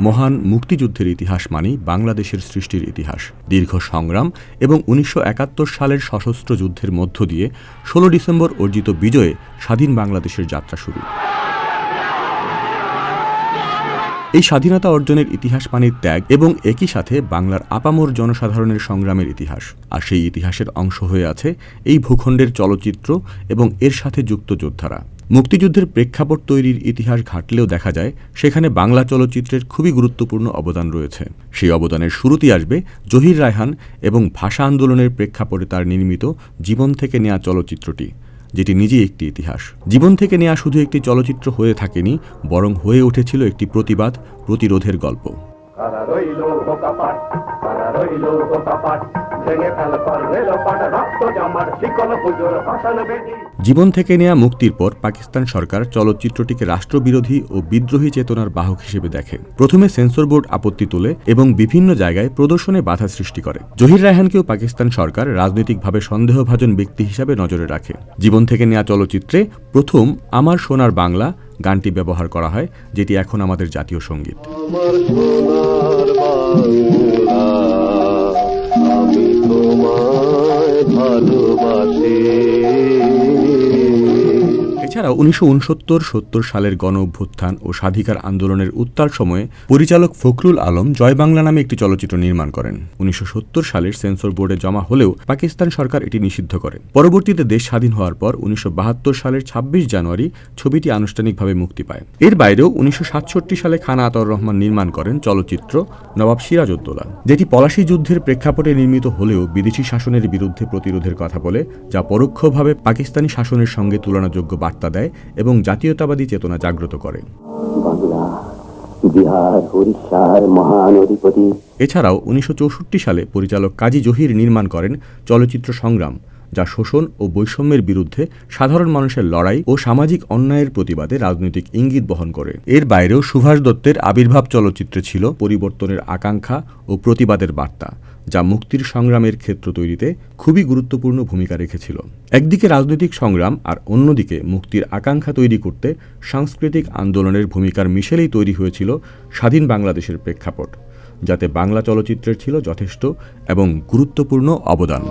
মহান মুক্তিযুদ্ধের ইতিহাস মানেই বাংলাদেশের সৃষ্টির ইতিহাস, দীর্ঘ সংগ্রাম এবং ১৯৭১ সালের সশস্ত্র যুদ্ধের মধ্য দিয়ে ১৬ ডিসেম্বর অর্জিত বিজয়ে স্বাধীন বাংলাদেশের যাত্রা শুরু। এই স্বাধীনতা অর্জনের ইতিহাস মানেই ত্যাগ এবং একই সাথে বাংলার আপামর জনসাধারণের সংগ্রামের ইতিহাস। আর সেই ইতিহাসের অংশ হয়ে আছে এই ভূখণ্ডের চলচ্চিত্র এবং এর সাথে যুক্ত যোদ্ধারা। মুক্তিযুদ্ধের প্রেক্ষাপট তৈরির ইতিহাস ঘাটলেও দেখা যায় সেখানে বাংলা চলচ্চিত্রের খুবই গুরুত্বপূর্ণ অবদান রয়েছে। সেই অবদানের শুরুতেই আসবে জহির রায়হান এবং ভাষা আন্দোলনের প্রেক্ষাপটে তার নির্মিত জীবন থেকে নেয়া চলচ্চিত্রটি, যেটি নিজেই একটি ইতিহাস। জীবন থেকে নেয়া শুধু একটি চলচ্চিত্র হয়ে থাকেনি, বরং হয়ে উঠেছিল একটি প্রতিবাদ, প্রতিরোধের গল্প। জীবন থেকে নেয়া মুক্তির পর পাকিস্তান সরকার চলচ্চিত্রটিকে রাষ্ট্রবিরোধী ও বিদ্রোহী চেতনার বাহক হিসেবে দেখে। প্রথমে সেন্সর বোর্ড আপত্তি তোলে এবং বিভিন্ন জায়গায় প্রদর্শনে বাধা সৃষ্টি করে। জহির রায়হানকেও পাকিস্তান সরকার রাজনৈতিকভাবে সন্দেহভাজন ব্যক্তি হিসাবে নজরে রাখে। জীবন থেকে নেয়া চলচ্চিত্রে প্রথম আমার সোনার বাংলা গানটি ব্যবহার করা হয়, যেটি এখন আমাদের জাতীয় সঙ্গীত। এছাড়াও ১৯৬৯-৭০ সালের গণ অভ্যুত্থান ও স্বাধিকার আন্দোলনের উত্তাল সময়ে পরিচালক ফখরুল আলম জয় বাংলা নামে একটি চলচ্চিত্র নির্মাণ করেন। ১৯৭০ সালের সেন্সর বোর্ডে জমা হলেও পাকিস্তান সরকার এটি নিষিদ্ধ করে। পরবর্তীতে দেশ স্বাধীন হওয়ার পর ১৯৭২ সালের ২৬ জানুয়ারি ছবিটি আনুষ্ঠানিকভাবে মুক্তি পায়। এর বাইরেও ১৯৬৭ সালে খান আতাউর রহমান নির্মাণ করেন চলচ্চিত্র নবাব সিরাজউদ্দৌলা, যেটি পলাশী যুদ্ধের প্রেক্ষাপটে নির্মিত হলেও বিদেশি শাসনের বিরুদ্ধে প্রতিরোধের কথা বলে, যা পরোক্ষভাবে পাকিস্তানি শাসনের সঙ্গে তুলনাযোগ্য বার্তা দেয় এবং জাতীয়তাবাদী চেতনা জাগ্রত করে। এছাড়াও ১৯৬৪ সালে পরিচালক কাজী জহির নির্মাণ করেন চলচ্চিত্র সংগ্রাম, যা শোষণ ও বৈষম্যের বিরুদ্ধে সাধারণ মানুষের লড়াই ও সামাজিক অন্যায়ের প্রতিবাদে রাজনৈতিক ইঙ্গিত বহন করে। এর বাইরেও সুভাষ দত্তের আবির্ভাব চলচ্চিত্রে ছিল পরিবর্তনের আকাঙ্ক্ষা ও প্রতিবাদের বার্তা, যা মুক্তির সংগ্রামের ক্ষেত্র তৈরিতে খুবই গুরুত্বপূর্ণ ভূমিকা রেখেছিল। একদিকে রাজনৈতিক সংগ্রাম আর অন্যদিকে মুক্তির আকাঙ্ক্ষা তৈরি করতে সাংস্কৃতিক আন্দোলনের ভূমিকার মিশেলেই তৈরি হয়েছিল স্বাধীন বাংলাদেশের প্রেক্ষাপট, যাতে বাংলা চলচ্চিত্রের ছিল যথেষ্ট এবং গুরুত্বপূর্ণ অবদান।